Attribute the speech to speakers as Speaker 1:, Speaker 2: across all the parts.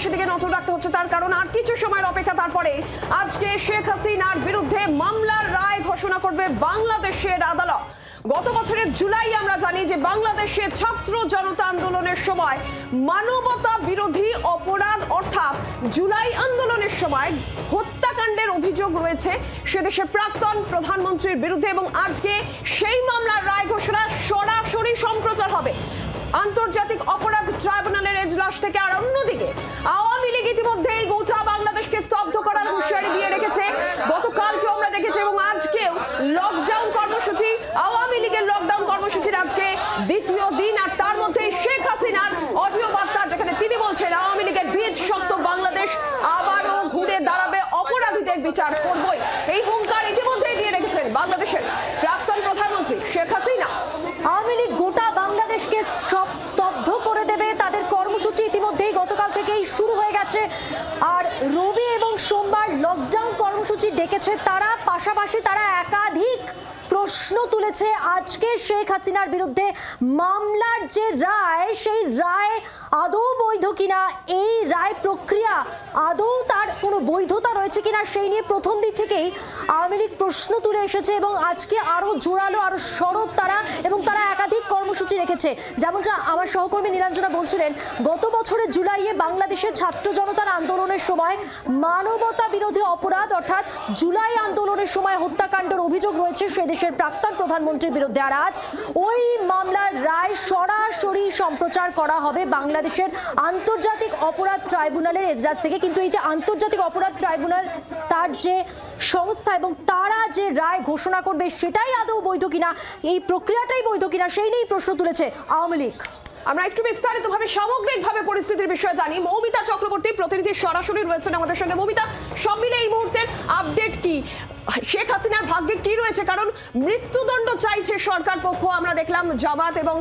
Speaker 1: সেদিকে নজর রাখতে হচ্ছে, তার কারণ আর কিছু সময়ের অপেক্ষা। তারপরে আজকে শেখ হাসিনার বিরুদ্ধে মামলার রায় ঘোষণা করবে বাংলাদেশের আদালত। গত বছরের জুলাই আমরা জানি যে বাংলাদেশে ছাত্র জনতা আন্দোলনের সময় মানবতা বিরোধী অপরাধ অর্থাৎ জুলাই আন্দোলনের সময় হত্যাকাণ্ডের অভিযোগ রয়েছে সেদেশের প্রাক্তন প্রধানমন্ত্রীর বিরুদ্ধে, এবং আজকে সেই মামলার রায় ঘোষণা সরাসরি সম্প্রচার হবে আন্তর্জাতিক অপরাধ ট্রাইব্যুনালের এজলাস থেকে। আর অন্যদিকে আওয়ামী লীগ ইতিমধ্যেই গোটা বাংলাদেশকে স্তব্ধ করার হুঁশিয়ারি দিয়ে রেখেছে। গতকালকেও আমরা দেখেছি এবং আজকেও লকডাউন কর্মসূচি, আওয়ামী লীগের লকডাউন কর্মসূচির আজকে দ্বিতীয় দিন। আর তার মধ্যে শেখ হাসিনার অডিও বার্তা, যেখানে তিনি বলছেন আওয়ামী লীগের বীজ শক্ত বাংলাদেশ আবারও ঘুরে দাঁড়াবে, অপরাধীদের বিচার করবই। এই হুঙ্কার ইতিমধ্যেই দিয়ে রেখেছেন বাংলাদেশের প্রাক্তন প্রধানমন্ত্রী শেখ হাসিনা।
Speaker 2: আওয়ামী লীগ গোটা বাংলাদেশকে সব স্তব্ধ করে দেবে, তাদের কর্মসূচি ইতিমধ্যেই গতকাল থেকেই শুরু হয়ে গেছে। আর রবি এবং সোমবার লকডাউন কর্মসূচি ডেকেছে তারা, পাশাপাশি তারা একাধিক প্রশ্ন তুলেছে আজকে শেখ হাসিনার বিরুদ্ধে মামলার যে রায়, সেই রায় আদৌ বৈধ কিনা, এই রায় প্রক্রিয়া আদৌ তার কোনো বৈধতা রয়েছে কিনা, সেই নিয়ে প্রথম দিক থেকেই আওয়ামী লীগ প্রশ্ন তুলে এসেছে এবং আজকে আরও জোরালো আরও সরব তারা, এবং তারা একাধিক কর্মসূচি রেখেছে। যেমনটা আমার সহকর্মী নীলাঞ্জনা বলছিলেন, গত বছরের জুলাইয়ে বাংলাদেশের ছাত্র জনতার আন্দোলনের সময় মানবতা বিরোধী অপরাধ অর্থাৎ জুলাই আন্দোলনের সময় হত্যাকাণ্ডের অভিযোগ রয়েছে সেদেশের প্রাক্তন প্রধানমন্ত্রীর বিরুদ্ধে। আর আজ ওই মামলার রায় সরাসরি সম্প্রচার করা হবে বাংলাদেশের আন্তর্জাতিক অপরাধ ট্রাইব্যুনালের এজলাস থেকে। কিন্তু এই যে আন্তর্জাতিক অপরাধ ট্রাইব্যুনাল, তার যে সংস্থা এবং তারা যে রায় ঘোষণা করবে সেটাই আদৌ বৈধ কিনা, এই প্রক্রিয়াটাই বৈধ কিনা, সেই নিয়েই প্রশ্ন তুলেছে আওয়ামী লীগ।
Speaker 1: আমরা একটু বিস্তারিতভাবে সামগ্রিকভাবে পরিস্থিতির বিষয়ে জানি। মৌমিতা চক্রবর্তী প্রতিনিধি সরাসরি রয়েছেন আমাদের সঙ্গে। মৌমিতা, সব মিলে এই মুহূর্তের আপডেট কি? শেখ হাসিনার ভাগ্যে কি রয়েছে? কারণ মৃত্যুদণ্ড চাইছে সরকার পক্ষ, আমরা দেখলাম জামাত এবং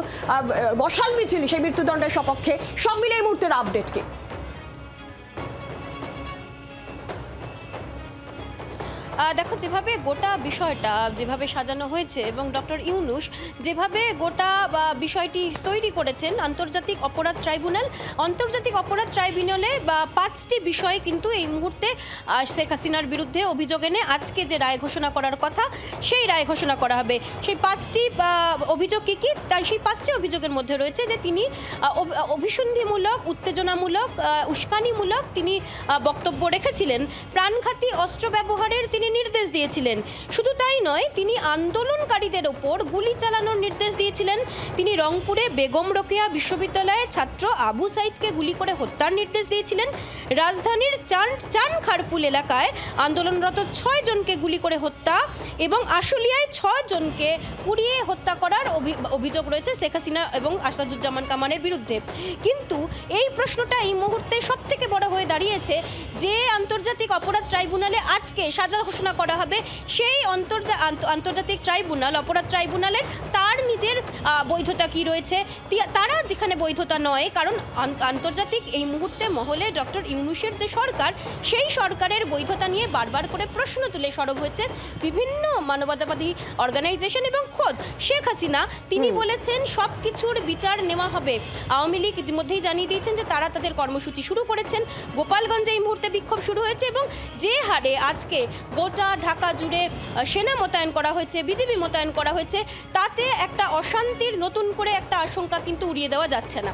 Speaker 1: মশাল মিছিল সেই মৃত্যুদণ্ডের সপক্ষে। সব মিলে এই মুহূর্তের আপডেট কি?
Speaker 3: দেখো, যেভাবে গোটা বিষয়টা যেভাবে সাজানো হয়েছে এবং ডক্টর ইউনূস যেভাবে গোটা বিষয়টি তৈরি করেছেন, আন্তর্জাতিক অপরাধ ট্রাইব্যুনালে 5টি বিষয় কিন্তু এই মুহূর্তে শেখ হাসিনার বিরুদ্ধে অভিযোগ এনে আজকে যে রায় ঘোষণা করার কথা সেই রায় ঘোষণা করা হবে। সেই 5টি অভিযোগ কী কী? তাই সেই 5টি অভিযোগের মধ্যে রয়েছে যে তিনি অভিসন্ধিমূলক, উত্তেজনামূলক, উস্কানিমূলক তিনি বক্তব্য রেখেছিলেন, প্রাণঘাতী অস্ত্র ব্যবহারের তিনি নির্দেশ দিয়েছিলেন। শুধু তাই নয়, তিনি আন্দোলনকারীদের ওপর গুলি চালানোর নির্দেশ দিয়েছিলেন। তিনি রংপুরে বেগম রোকেয়া বিশ্ববিদ্যালয়ের ছাত্র আবু সাইদকে গুলি করে হত্যার নির্দেশ দিয়েছিলেন। রাজধানীর চান খারফুল এলাকায় আন্দোলনরত 6 জনকে গুলি করে হত্যা এবং আশুলিয়ায় 6 জনকে পুড়িয়ে হত্যা করার অভিযোগ রয়েছে শেখ হাসিনা এবং আসাদুজ্জামান কামালের বিরুদ্ধে। কিন্তু এই প্রশ্নটা এই মুহূর্তে সবথেকে বড় হয়ে দাঁড়িয়েছে যে আন্তর্জাতিক অপরাধ ট্রাইব্যুনালে আজকে সাজা ঘোষণা করা হবে, সেই আন্তর্জাতিক ট্রাইব্যুনাল, অপরাধ ট্রাইব্যুনালের তার নিজের বৈধতা কি রয়েছে? তারা যেখানে বৈধতা নয়, কারণ আন্তর্জাতিক এই মুহূর্তে মহলে ডক্টর ইউনূসের যে সরকার, সেই সরকারের বৈধতা নিয়ে বারবার করে প্রশ্ন তুলে সরব হয়েছে বিভিন্ন মানবতাবাদী অর্গানাইজেশন এবং খোদ শেখ হাসিনা। তিনি বলেছেন সব কিছুর বিচার নেওয়া হবে। আওয়ামী লীগ ইতিমধ্যেই জানিয়ে দিয়েছেন যে তারা তাদের কর্মসূচি শুরু করেছেন। গোপালগঞ্জে এই মুহূর্তে বিক্ষোভ শুরু হয়েছে এবং যে হারে আজকে গোটা ঢাকা জুড়ে সেনা মোতায়েন করা হয়েছে, বিজিবি মোতায়েন করা হয়েছে, তাতে একটা অশান্তির নতুন করে একটা আশঙ্কা কিন্তু উড়িয়ে দেওয়া যাচ্ছে না।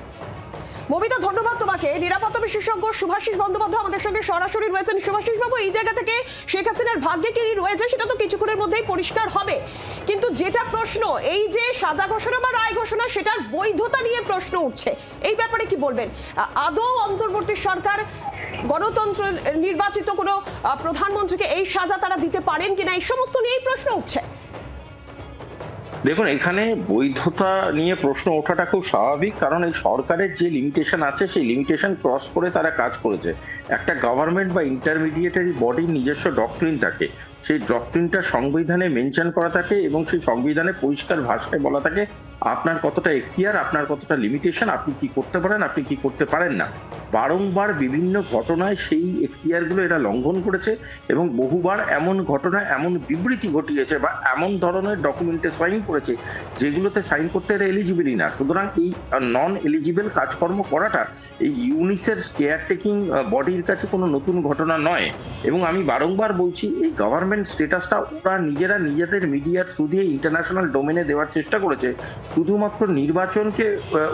Speaker 1: মৌমিতা, ধন্যবাদ তোমাকে। নিরাপত্তা বিশেষজ্ঞ শুভাশিস বন্দ্যোপাধ্যায় আমাদের সঙ্গে সরাসরি রয়েছেন। শুভাশিস বাবু, এই জায়গা থেকে শেখ হাসিনার ভাগ্যে কি রয়েছে সেটা তো কিছুক্ষণের মধ্যেই পরিষ্কার হবে, কিন্তু যেটা প্রশ্ন, এই যে সাজা ঘোষণা বা রায় ঘোষণা, সেটার বৈধতা নিয়ে প্রশ্ন উঠছে। এই ব্যাপারে কি বলবেন? আদৌ অন্তর্বর্তী সরকার গণতন্ত্র নির্বাচিত কোনো প্রধানমন্ত্রীকে এই সাজা তারা দিতে পারেন কিনা, এই সমস্ত নিয়েই প্রশ্ন উঠছে।
Speaker 4: দেখুন, এখানে বৈধতা নিয়ে প্রশ্ন ওঠাটা খুব স্বাভাবিক, কারণ এই সরকারের যে লিমিটেশন আছে সেই লিমিটেশন ক্রস করে তারা কাজ করেছে। একটা গভর্নমেন্ট বা ইন্টারমিডিয়েটারি বডির নিজস্ব ডক্ট্রিন থাকে, সেই ডক্ট্রিনটা সংবিধানে মেনশন করা থাকে এবং সেই সংবিধানে পরিষ্কার ভাষায় বলা থাকে আপনার কতটা এখতিয়ার, আপনার কতটা লিমিটেশন, আপনি কি করতে পারেন, আপনি কি করতে পারেন না। বারংবার বিভিন্ন ঘটনায় সেই এখতিয়ারগুলো এরা লঙ্ঘন করেছে এবং বহুবার এমন ঘটনায় এমন বিবৃতি ঘটিয়েছে বা এমন ধরনের ডকুমেন্টে সাইন করেছে যেগুলোতে সাইন করতে এরা এলিজিবলই না। সুতরাং এই নন এলিজিবল কাজকর্ম করাটা এই ইউনিসের কেয়ারটেকিং বডির কাছে কোনো নতুন ঘটনা নয়। এবং আমি বারংবার বলছি, এই গভর্নমেন্ট স্ট্যাটাসটা ওরা নিজেরা নিজেদের মিডিয়ার থ্রু দিয়ে ইন্টারন্যাশনাল ডোমেনে দেওয়ার চেষ্টা করেছে শুধুমাত্র নির্বাচনকে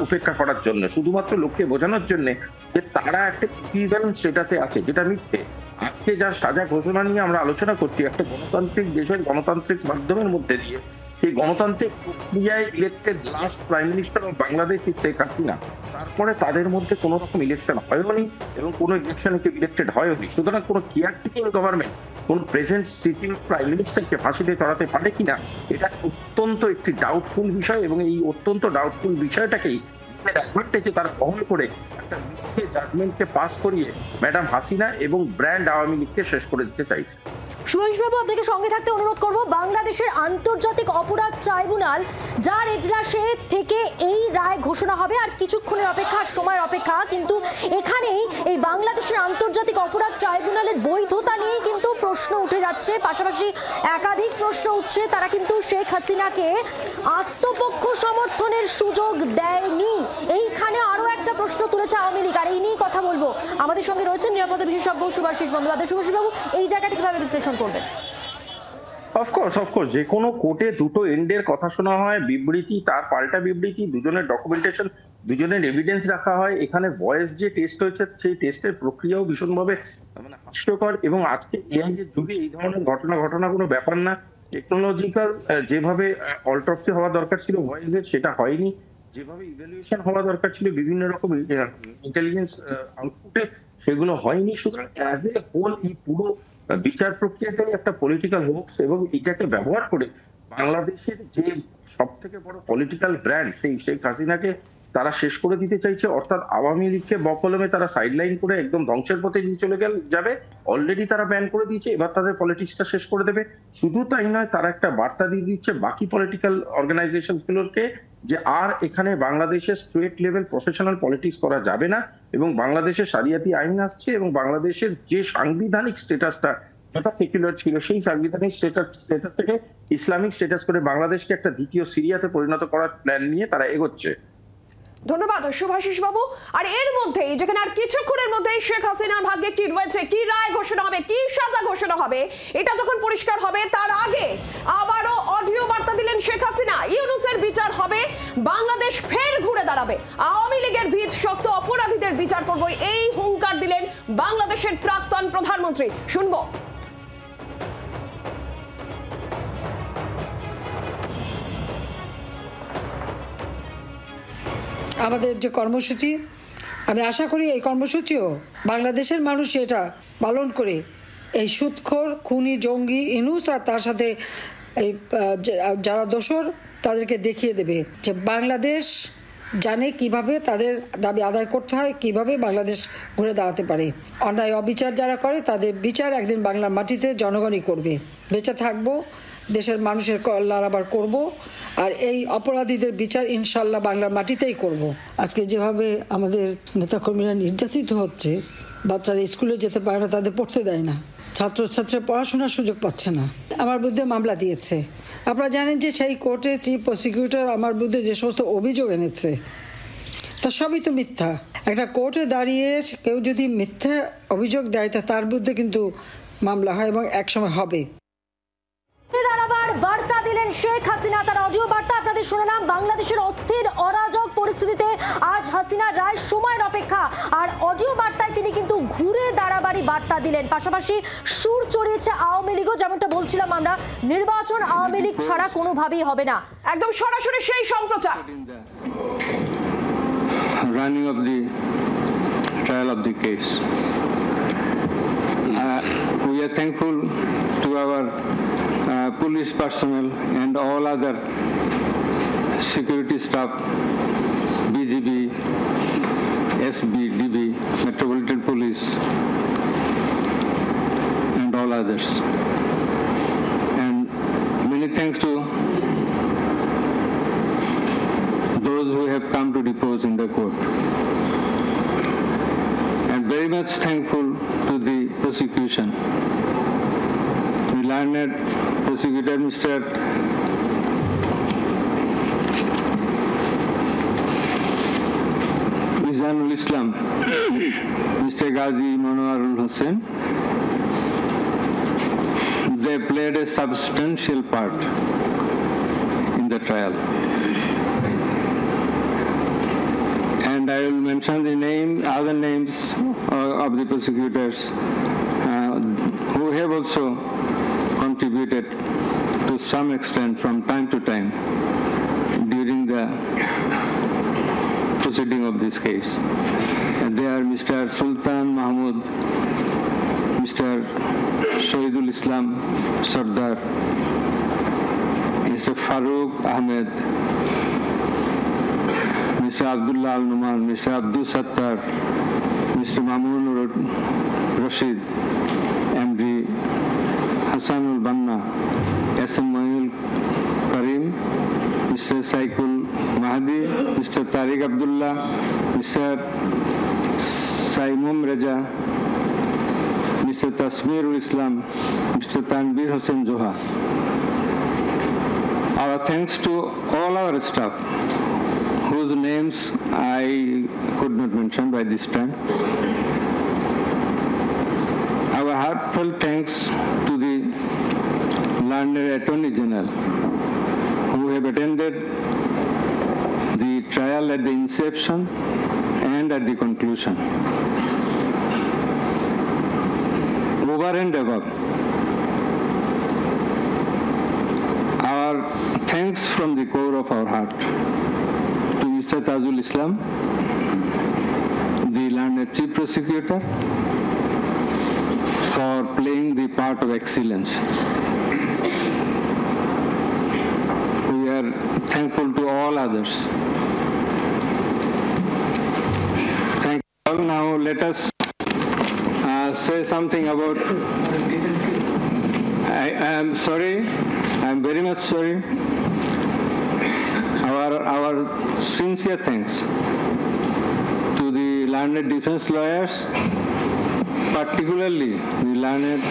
Speaker 4: উপেক্ষা করার জন্য, শুধুমাত্র লোককে বোঝানোর জন্য যে তারা একটা ইকুইভ্যালেন্ট স্ট্যাটাসে আছে, যেটা মিথ্যে। আজকে যার সাজা ঘোষণা নিয়ে আমরা আলোচনা করছি, একটা গণতান্ত্রিক দেশের গণতান্ত্রিক মাধ্যমের মধ্যে দিয়ে সেই গণতান্ত্রিক প্রক্রিয়ায় elected last prime minister of Bangladesh Sheikh Hasina, তারপরে তাদের মধ্যে কোনো রকম ইলেকশন হয়নি এবং কোনো ইলেকশনে কেউ ইলেক্টেড হয়নি। সুতরাং কোনো কেয়ারটেকিং গভর্নমেন্ট কোন প্রেজেন্ট সিটিং প্রাইম মিনিস্টারকে ফাঁসিতে চড়াতে পারে কিনা, এটা অত্যন্ত একটি ডাউটফুল বিষয়। এবং এই অত্যন্ত ডাউটফুল বিষয়টাকেই অ্যাডভান্টেজে তারা বহন করে একটা মিথ্যে জাজমেন্টকে পাস করিয়ে ম্যাডাম হাসিনা এবং ব্র্যান্ড আওয়ামী লীগকে শেষ করে দিতে চাইছে।
Speaker 2: সুভাষবাবু, আপনাকে সঙ্গে থাকতে অনুরোধ করব। বাংলাদেশের আন্তর্জাতিক অপরাধ ট্রাইব্যুনাল যার এজলাসে থেকে এই রায় ঘোষণা হবে, আর কিছুক্ষণের অপেক্ষা, সময়ের অপেক্ষা, কিন্তু এখানেই এই বাংলাদেশের আন্তর্জাতিক অপরাধ ট্রাইব্যুনালের বৈধতা নিয়ে কিন্তু প্রশ্ন উঠে যাচ্ছে। পাশাপাশি একাধিক প্রশ্ন উঠছে, তারা কিন্তু শেখ হাসিনাকে আত্মপক্ষ সমর্থনের সুযোগ দেয়নি। এইখানে আরো একটা প্রশ্ন তুলেছে আওয়ামী লীগ, আর এই নিয়ে কথা বলবো। আমাদের সঙ্গে রয়েছেন নিরাপত্তা বিশেষজ্ঞ সুভাষিস বন্দ্যোপাধ্যায়। সুভাষিসবাবু, এই জায়গাটা কিভাবে বিশ্লেষণ করবেন?
Speaker 4: অফকোর্স যে কোনো কোর্টে দুটো এন্ডের কথা শোনা হয়, বিবৃতি তার পাল্টা বিবৃতি, দুজনের ডকুমেন্টেশন, দুজনের এভিডেন্স রাখা হয়। এখানে ভয়েস যে টেস্ট হয়েছে সেই টেস্টের প্রক্রিয়াও ভীষণভাবে হাস্যকর। এবং আজকে এআই এর যুগে এই ধরনের ঘটনা কোনো ব্যাপার না। টেকনোলজিক্যাল যেভাবে অল্টপসি হওয়া দরকার ছিল ভয়েসের, সেটা হয়নি। যেভাবে ইভ্যালুয়েশন হওয়া দরকার ছিল বিভিন্ন রকম ইন্টেলিজেন্স আউটপুটে, সেগুলো হয়নি। সুতরাং অ্যাজ এ হোল এই পুরো বিচার প্রক্রিয়াটাই একটা পলিটিক্যাল হোক্স এবং এটাকে ব্যবহার করে বাংলাদেশের যে সব থেকে বড় পলিটিক্যাল ব্র্যান্ড সেই শেখ হাসিনাকে তারা শেষ করে দিতে চাইছে। অর্থাৎ আওয়ামী লীগকে বকলমে তারা সাইডলাইন করে একদম ধ্বংসের পথে নিয়ে চলে যাবে। অলরেডি তারা ব্যান করে দিয়েছে, এবার তাদের পলিটিক্সটা শেষ করে দেবে। শুধু তাই নয়, তারা একটা বার্তা দিয়ে দিচ্ছে বাকি পলিটিক্যাল অর্গানাইজেশন গুলোকে যে আর এখানে বাংলাদেশের স্টেট লেভেল প্রফেশনাল পলিটিক্স করা যাবে না এবং বাংলাদেশের শরিয়াতি আইন আসছে এবং বাংলাদেশের যে সাংবিধানিক স্ট্যাটাসটা যেটা সেকুলার ছিল সেই সাংবিধানিক স্ট্যাটাস থেকে ইসলামিক স্ট্যাটাস করে বাংলাদেশকে একটা দ্বিতীয় সিরিয়াতে পরিণত করার প্ল্যান নিয়ে তারা এগোচ্ছে।
Speaker 1: ধন্যবাদ সুভাষিস বাবু। আর এর মধ্যেই যেখানে আর কিছুক্ষণের মধ্যেই শেখ হাসিনার ভাগ্যে কি রয়েছে, কি রায় ঘোষণা হবে, কি সাজা ঘোষণা হবে, এটা যখন পরিষ্কার হবে, তার আগে আবারও অডিও বার্তা দিলেন শেখ হাসিনা। ইউনূসের বিচার হবে, বাংলাদেশ ফের ঘুরে দাঁড়াবে, আওয়ামী লীগের ভিত শক্ত, অপরাধীদের বিচার করব, এই হুঙ্কার দিলেন বাংলাদেশের প্রাক্তন প্রধানমন্ত্রী। শুনবো।
Speaker 5: আমাদের যে কর্মসূচি, আমি আশা করি এই কর্মসূচিও বাংলাদেশের মানুষ এটা পালন করে এই সুদখোর খুনি জঙ্গি ইউনূস আর তার সাথে এই যারা দোসর তাদেরকে দেখিয়ে দেবে যে বাংলাদেশ জানে কিভাবে তাদের দাবি আদায় করতে হয়, কিভাবে বাংলাদেশ ঘুরে দাঁড়াতে পারে। অন্যায় অবিচার যারা করে তাদের বিচার একদিন বাংলার মাটিতে জনগণই করবে। বেঁচে থাকবো, দেশের মানুষের কল্যাণ আবার করব, আর এই অপরাধীদের বিচার ইনশাল্লাহ বাংলার মাটিতেই করব। আজকে যেভাবে আমাদের নেতাকর্মীরা নির্যাতিত হচ্ছে, বাচ্চারা স্কুলে যেতে পারে না, তাদের পড়তে দেয় না, ছাত্রছাত্রীরা পড়াশোনার সুযোগ পাচ্ছে না, আমার বিরুদ্ধে মামলা দিয়েছে। আপনারা জানেন যে সেই কোর্টে চিফ প্রসিকিউটর আমার বিরুদ্ধে যে সমস্ত অভিযোগ এনেছে তা সবই তো মিথ্যা। একটা কোর্টে দাঁড়িয়ে কেউ যদি মিথ্যা অভিযোগ দেয় তা তার বিরুদ্ধে কিন্তু মামলা হয় এবং একসময় হবে।
Speaker 2: বার্তা দিলেন শেখ হাসিনা, তার অডিও বার্তা আপনাদের শোনালাম। বাংলাদেশের অস্থির অরাজক পরিস্থিতিতে আজ হাসিনার রায় সময়ের অপেক্ষা, আর অডিও বার্তায় তিনি কিন্তু ঘুরে দাঁড়াবারই বার্তা দিলেন। পাশাপাশি সুর চড়িয়েছে আওয়ামী লীগও, যেমনটা বলছিলাম আমরা, নির্বাচন আওয়ামী লীগ ছাড়া কোনোভাবেই হবে না।
Speaker 1: একদম সরাসরি সেই সম্প্রচার।
Speaker 6: Running of the trial of the case. We are thankful to our police personnel and all other security staff, BGB, SB, DB, Metropolitan Police, and all others. And many thanks to those who have come to depose in the court. much thankful to the prosecution. The learned prosecutor, Mr. Izanul Islam, Mr. Ghazi Manoarul Hussain, they played a substantial part in the trial. And I will mention the other names of the prosecutors who have also contributed to some extent from time to time during the proceeding of this case. And they are Mr. Sultan Mahmud, Mr. Shahidul Islam Sardar, Mr. Farooq Ahmed, Mr. Abdullah Al-Numan, Mr. Abdul Sattar, Mr. Mamun Rashid, MD Hassanul Banna, SM Moinul Karim, Mr. Saikul Mahdi, Mr. Tariq Abdullah, Mr. Saimum Raja, Mr. Tasmirul Islam, Mr. Tanbir Hussain Joha. Our thanks to all our staff, whose names I could not mention by this time. Our heartfelt thanks to the learned Attorney General, who have attended the trial at the inception and at the conclusion. Over and above, our thanks from the core of our heart to Mr. Tajul Islam, the learned Chief Prosecutor, for playing the part of excellence. We are thankful to all others. Thank you all. Now let us say something about, I am sorry, I am very much sorry. Our sincere thanks to the learned defense lawyers, particularly the learned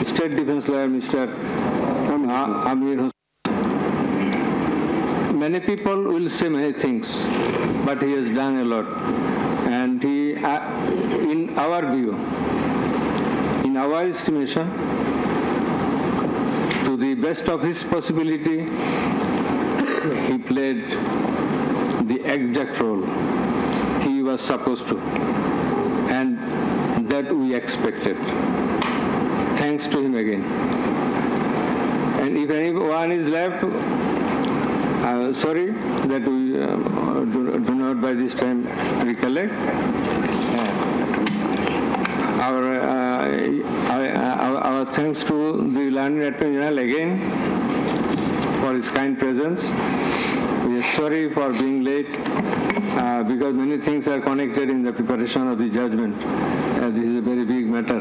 Speaker 6: state defense lawyer, Mr. Amir Hussain. Many people will say many things, but he has done a lot. And he, in our view, in our estimation, to the best of his possibility, he played the exact role he was supposed to, and that we expected. Thanks to him again. And if anyone is left, sorry that we do not by this time recollect. Our thanks to the learned Attorney General again for his kind presence. We are sorry for being late because many things are connected in the preparation of the judgment. This is a very big matter.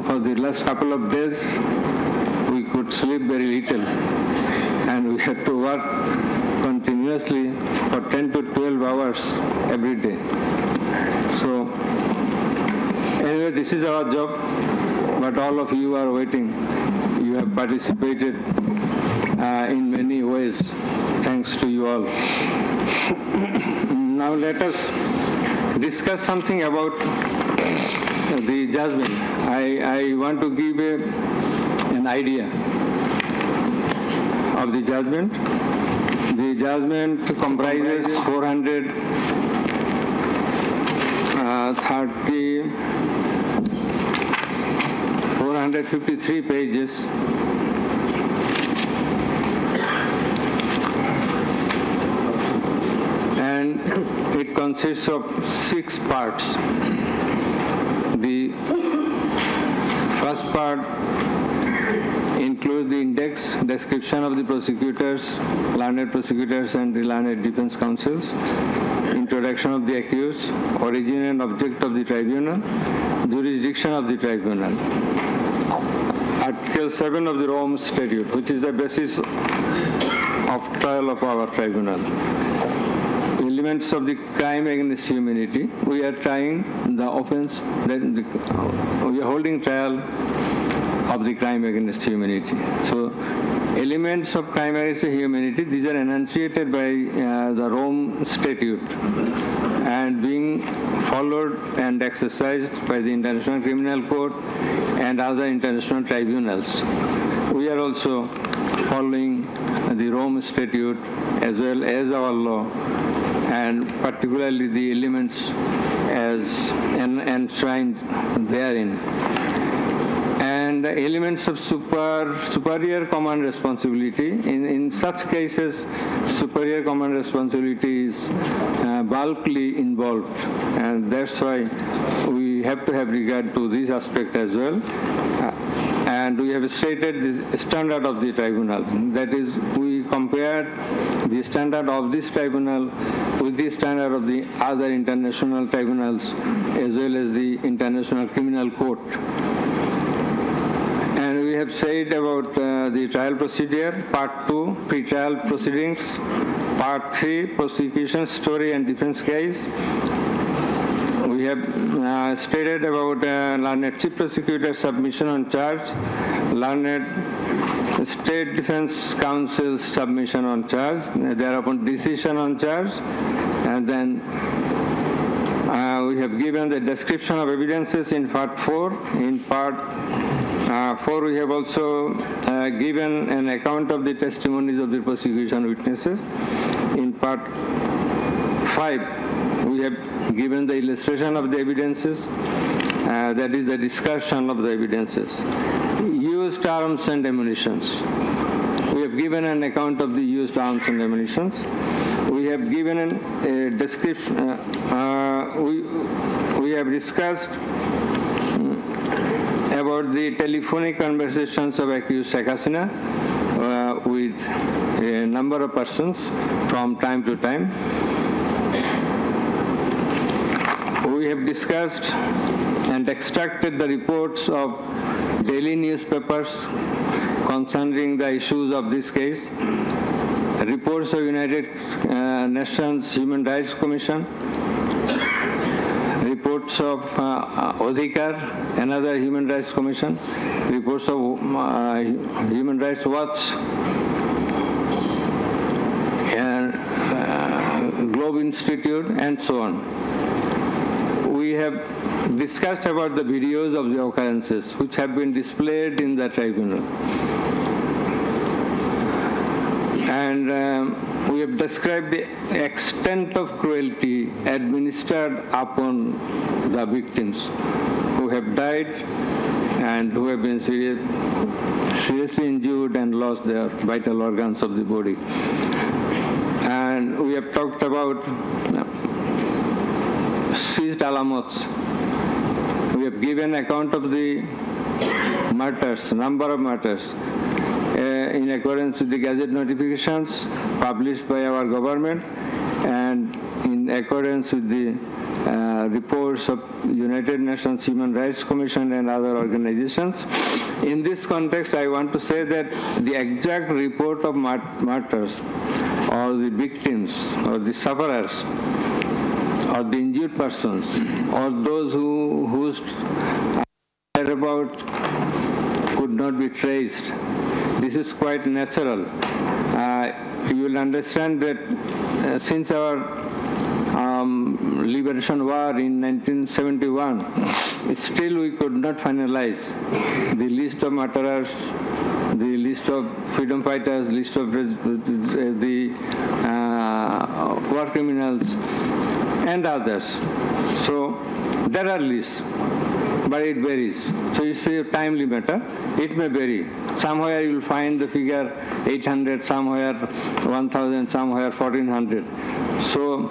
Speaker 6: For the last couple of days, we could sleep very little, and we had to work continuously for 10 to 12 hours every day. So anyway, this is our job, but all of you are waiting. You have participated in many ways. Thanks to you all. Now let us discuss something about the judgment. I want to give an idea of the judgment. The judgment comprises 453 pages. And it consists of 6 parts. The first part includes the index, description of the prosecutors, learned prosecutors and the learned defense counsels, introduction of the accused, origin and object of the tribunal, jurisdiction of the tribunal. Article 7 of the Rome Statute, which is the basis of trial of our tribunal. A elements of the crime against humanity. We are trying the offense, we are holding trial of the crime against humanity. So elements of crime against humanity, these are enunciated by the Rome Statute and being followed and exercised by the International Criminal Court and other international tribunals. We are also following the Rome Statute as well as our law, and particularly the elements as enshrined therein. And the elements of superior command responsibility. In such cases, superior command responsibility is bulkily involved, and that's why we have to have regard to this aspect as well. And we have stated the standard of the tribunal. That is, we compared the standard of this tribunal with the standard of the other international tribunals as well as the International Criminal Court. And we have said about the trial procedure, Part 2, pre-trial proceedings, Part 3, prosecution, story and defense case. We have stated about learned chief prosecutor submission on charge, learned state defense counsel's submission on charge, thereupon decision on charge, and then we have given the description of evidences in Part 4. In Part 4, we have also given an account of the testimonies of the prosecution witnesses. In Part 5, we have given the illustration of the evidences, that is the discussion of the evidences. Used arms and ammunitions. We have given an account of the used arms and ammunitions. We have given a description, we have discussed about the telephonic conversations of accused Sheikh Hasina with a number of persons from time to time. We have discussed and extracted the reports of daily newspapers concerning the issues of this case, reports of United Nations Human Rights Commission, reports of Odhikar, another Human Rights Commission, reports of Human Rights Watch, and Globe Institute, and so on. We have discussed about the videos of the occurrences which have been displayed in the tribunal. And we have described the extent of cruelty administered upon the victims who have died and who have been seriously injured and lost their vital organs of the body. And we have talked about seized alamots. We have given account of the murders, number of murders, in accordance with the Gazette notifications published by our government and in accordance with the reports of United Nations Human Rights Commission and other organizations. In this context, I want to say that the exact report of martyrs or the victims or the sufferers or the injured persons or those whose whereabouts could not be traced, this is quite natural. You will understand that since our liberation war in 1971, still we could not finalize the list of martyrs, the list of freedom fighters, list of the war criminals and others. So there are lists, but it varies. So it's a timely matter. It may vary. Somewhere you will find the figure 800, somewhere 1,000, somewhere 1,400. So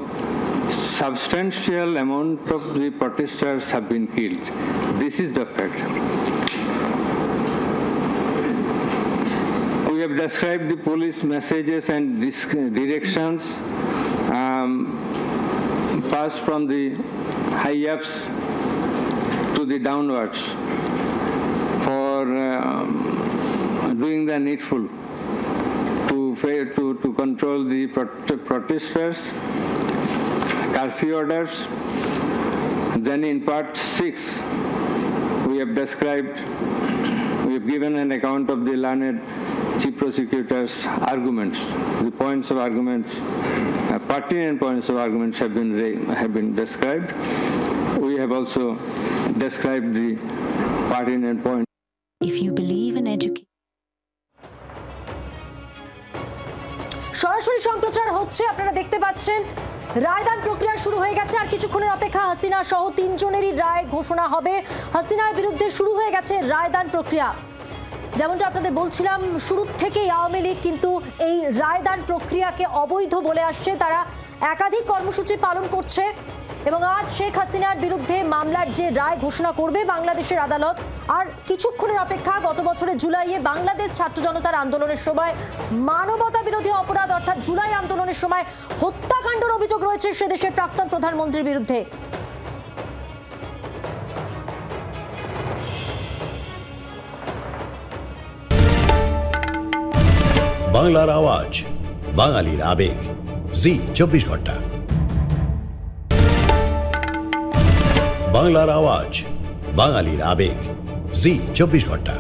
Speaker 6: substantial amount of the protesters have been killed. This is the fact. We have described the police messages and directions passed from the high-ups to the downwards for doing the needful to control the protesters curfew orders. Then in part 6, we have given an account of the learned Chief Prosecutor's arguments. The points of arguments, pertinent points of arguments have been described. We have also described the pertinent points.
Speaker 7: If you believe in education.
Speaker 2: সরাসরি সম্প্রচার হচ্ছে, আপনারা দেখতে পাচ্ছেন রায়দান প্রক্রিয়া শুরু হয়ে গেছে। আর কিছুক্ষণের অপেক্ষা, হাসিনা সহ 3 জনেরই রায় ঘোষণা হবে। হাসিনার বিরুদ্ধে শুরু হয়ে গেছে রায়দান প্রক্রিয়া। যেমনটা আপনাদের বলছিলাম, শুরু থেকেই আওয়ামী লীগ কিন্তু এই রায়দান প্রক্রিয়াকে অবৈধ বলে আসছে। তারা একাধিক কর্মসূচি পালন করছে এবং আজ শেখ হাসিনার বিরুদ্ধে মামলার যে রায় ঘোষণা করবে বাংলাদেশের আদালত, আর কিছুক্ষণের অপেক্ষা। গত বছরের জুলাইয়ে বাংলাদেশ ছাত্র জনতার আন্দোলনের সময় মানবতা বিরোধী অপরাধ অর্থাৎ জুলাই আন্দোলনের সময় হত্যাকাণ্ডের অভিযোগ রয়েছে সে দেশের প্রাক্তন প্রধানমন্ত্রীর বিরুদ্ধে।
Speaker 8: বাংলার আওয়াজ, বাঙালির আবেগ, জি 24 ঘন্টা। বাংলার আওয়াজ, বাঙালির আবেগ, জি 24 ঘন্টা।